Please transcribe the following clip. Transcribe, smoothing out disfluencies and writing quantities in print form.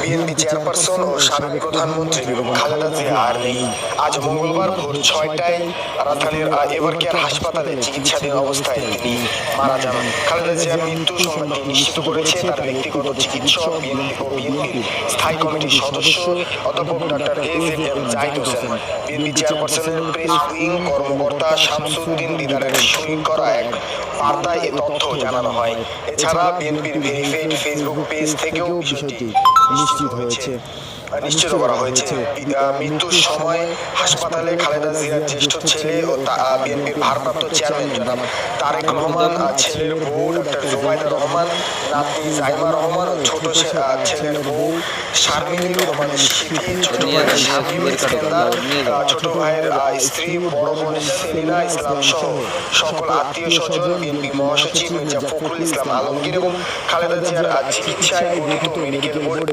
BNP chairperson ও সাবেক প্রধানমন্ত্রী খালেদা জিয়া আর নেই। আজ মঙ্গলবার ভোর 6টায় রাজধানীর এভারকেয়ার হাসপাতালে চিকিৎসাধীন অবস্থায় তিনি মারা যান। খালেদা জিয়ার মৃত্যুর সংবাদটি নিশ্চিত করেছে তার ব্যক্তিগত চিকিৎসক, বিএনপি ও বিএনপির স্থায়ী কমিটির সদস্য অধ্যাপক ডক্টর এ.জে.এম. জাহিদ হোসেন। বিএনপি চেয়ারপারসনের প্রেস উইং কর্মকর্তা শামসুদ্দিন দিদারের সই করা এক বার্তায় এ তথ্য জানানো হয়। এছাড়া বিএনপির ভেরিফাইড ফেসবুক পেজ থেকেও বিষয়টি নিশ্চিত করা হয়েছে। মৃত্যুর সময় হাসপাতালে খালেদা জিয়ার জ্যেষ্ঠ ছেলে ও বিএনপির ভারপ্রাপ্ত চেয়ারম্যান জনাব তারেক রহমান, ছেলের বউ ডক্টর জোবাইদা রহমান, নাতনি জাইমা রহমান ও ছোট ছেলের বউ শারমিন রহমানের স্মৃতি, ছোট ভাইয়ের শামীম ইস্কান্দার, ছোট ভাইয়ের স্ত্রী, বড় বোন সেলিনা ইসলাম সহ সকল আত্মীয় স্বজন, বিএনপি মহাসচিব মির্জা ফখরুল ইসলাম আলমগীর এবং খালেদা জিয়ার চিকিৎসায় গঠিত মেডিকেল বোর্ড